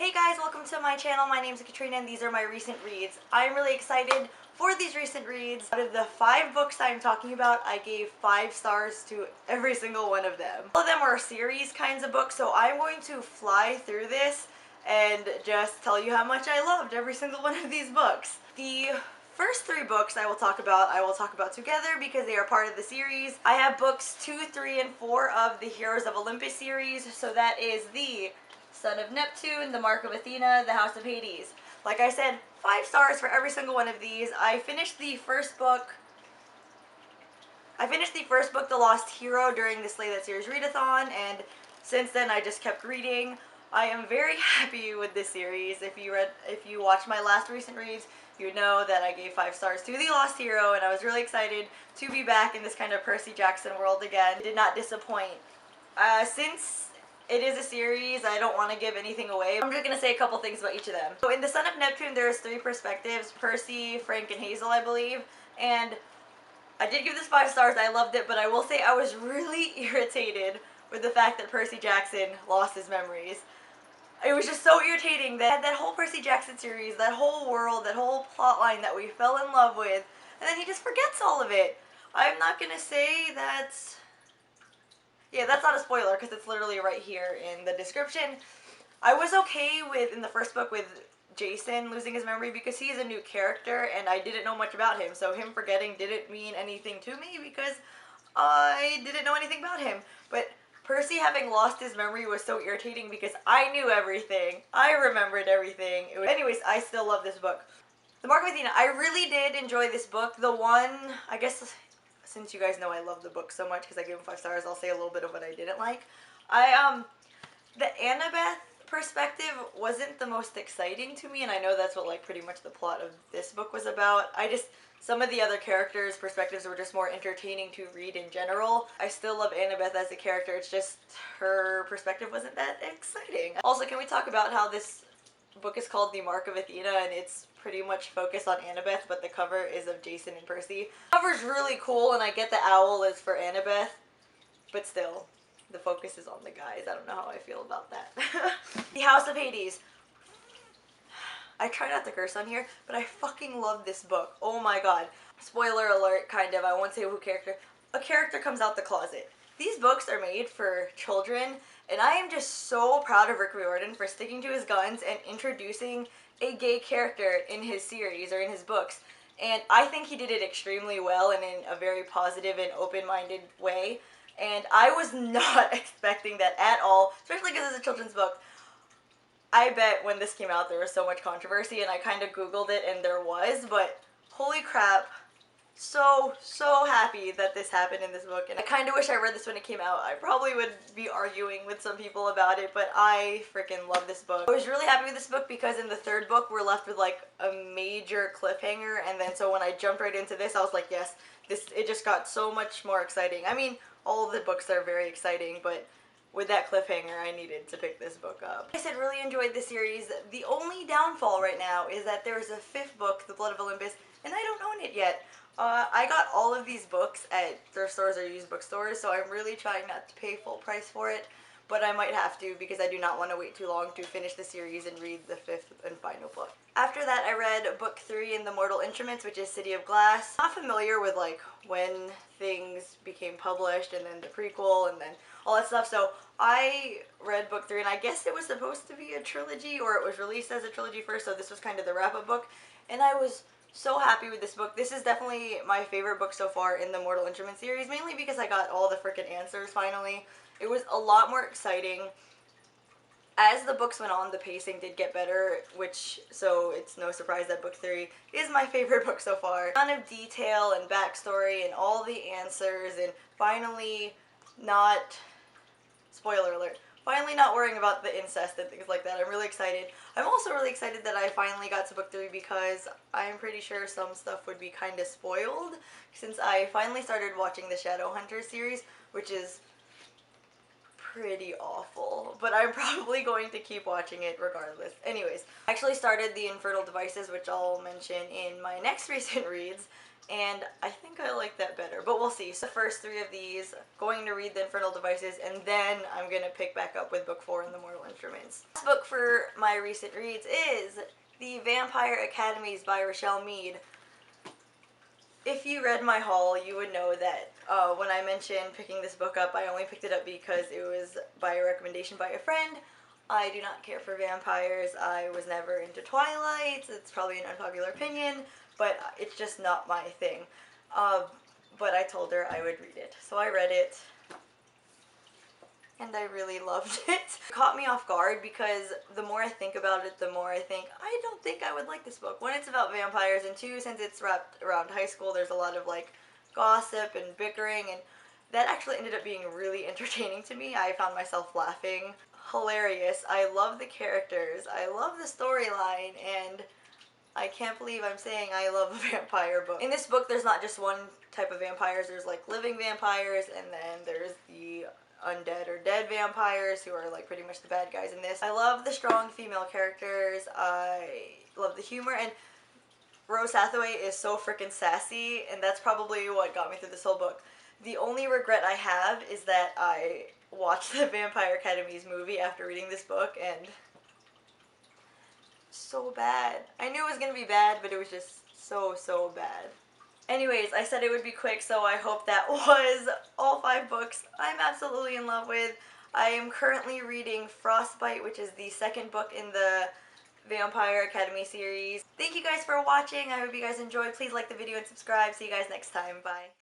Hey guys, welcome to my channel. My name is Katrina and these are my recent reads. I'm really excited for these recent reads. Out of the 5 books I'm talking about, I gave 5 stars to every single one of them. All of them are series kinds of books, so I'm going to fly through this and just tell you how much I loved every single one of these books. The first 3 books I will talk about together because they are part of the series. I have books 2, 3, and 4 of the Heroes of Olympus series, so that is the Son of Neptune, the Mark of Athena, the House of Hades. Like I said, 5 stars for every single one of these. I finished the first book, The Lost Hero, during the Slay That Series readathon, and since then I just kept reading. I am very happy with this series. If you watched my last recent reads, you know that I gave 5 stars to The Lost Hero, and I was really excited to be back in this kind of Percy Jackson world again. It did not disappoint. Since it is a series, I don't want to give anything away. I'm just going to say a couple things about each of them. So in The Son of Neptune, there's 3 perspectives: Percy, Frank, and Hazel, I believe. And I did give this 5 stars. I loved it, but I will say I was really irritated with the fact that Percy Jackson lost his memories. It was just so irritating that whole Percy Jackson series, that whole world, that whole plotline that we fell in love with, and then he just forgets all of it. I'm not going to say that's... Yeah, that's not a spoiler because it's literally right here in the description. I was okay with, in the first book, with Jason losing his memory because he is a new character and I didn't know much about him. So him forgetting didn't mean anything to me because I didn't know anything about him. But Percy having lost his memory was so irritating because I knew everything. I remembered everything. Anyways, I still love this book. The Mark of Athena, I really did enjoy this book. The one, I guess, since you guys know I love the book so much because I gave him 5 stars, I'll say a little bit of what I didn't like. The Annabeth perspective wasn't the most exciting to me, and I know that's what, like, pretty much the plot of this book was about. Some of the other characters' perspectives were just more entertaining to read in general. I still love Annabeth as a character, it's just her perspective wasn't that exciting. Also, can we talk about how this book is called The Mark of Athena and it's pretty much focused on Annabeth, but the cover is of Jason and Percy. The cover's really cool, and I get the owl is for Annabeth, but still, the focus is on the guys. I don't know how I feel about that. The House of Hades. I try not to curse on here, but I fucking love this book. Oh my god. Spoiler alert, kind of. I won't say who character. A character comes out the closet. These books are made for children, and I am just so proud of Rick Riordan for sticking to his guns and introducing a gay character in his series or in his books. And I think he did it extremely well and in a very positive and open-minded way. And I was not expecting that at all, especially because it's a children's book. I bet when this came out there was so much controversy, and I kind of googled it and there was, but holy crap, so happy that this happened in this book. And I kind of wish I read this when it came out. I probably would be arguing with some people about it, but I freaking love this book. I was really happy with this book because in the 3rd book we're left with like a major cliffhanger, and then so when I jumped right into this I was like, yes, it just got so much more exciting. I mean, all of the books are very exciting, but with that cliffhanger, I needed to pick this book up. I said, really enjoyed the series. The only downfall right now is that there's a 5th book, The Blood of Olympus, and I don't own it yet. I got all of these books at thrift stores or used bookstores, so I'm really trying not to pay full price for it, but I might have to because I do not want to wait too long to finish the series and read the 5th and final book. After that, I read book 3 in the Mortal Instruments, which is City of Glass. I'm not familiar with like when things became published and then the prequel and then all that stuff, so I read book 3, and I guess it was supposed to be a trilogy, or it was released as a trilogy first, so this was kind of the wrap-up book, and I was so happy with this book. This is definitely my favorite book so far in the Mortal Instruments series, mainly because I got all the freaking answers finally. It was a lot more exciting. As the books went on, the pacing did get better, so it's no surprise that book 3 is my favorite book so far. A ton of detail and backstory and all the answers, and finally not... Spoiler alert. Finally not worrying about the incest and things like that. I'm really excited. I'm also really excited that I finally got to book 3 because I'm pretty sure some stuff would be kind of spoiled since I finally started watching the Shadowhunters series, which is pretty awful, but I'm probably going to keep watching it regardless. Anyways, I actually started The Infernal Devices, which I'll mention in my next recent reads, and I think I like that better, but we'll see. So the first 3 of these, going to read The Infernal Devices, and then I'm going to pick back up with book 4 in the Mortal Instruments. This book for my recent reads is The Vampire Academies by Rochelle Mead. If you read my haul, you would know that when I mentioned picking this book up, I only picked it up because it was by a recommendation by a friend. I do not care for vampires. I was never into Twilight. It's probably an unpopular opinion, but it's just not my thing. But I told her I would read it. So I read it, and I really loved it. It caught me off guard because the more I think about it, the more I think, I don't think I would like this book. One, it's about vampires, and two, since it's wrapped around high school, there's a lot of like gossip and bickering, and that actually ended up being really entertaining to me. I found myself laughing. Hilarious. I love the characters. I love the storyline, and I can't believe I'm saying I love a vampire book. In this book, there's not just one type of vampires. There's like living vampires, and then there's the undead or dead vampires, who are like pretty much the bad guys in this. I love the strong female characters. I love the humor, and Rose Hathaway is so freaking sassy, and that's probably what got me through this whole book. The only regret I have is that I watched the Vampire Academies movie after reading this book, and so bad. I knew it was gonna be bad, but it was just so bad. Anyways, I said it would be quick, so I hope that was all 5 books I'm absolutely in love with. I am currently reading Frostbite, which is the second book in the Vampire Academy series. Thank you guys for watching. I hope you guys enjoyed. Please like the video and subscribe. See you guys next time. Bye.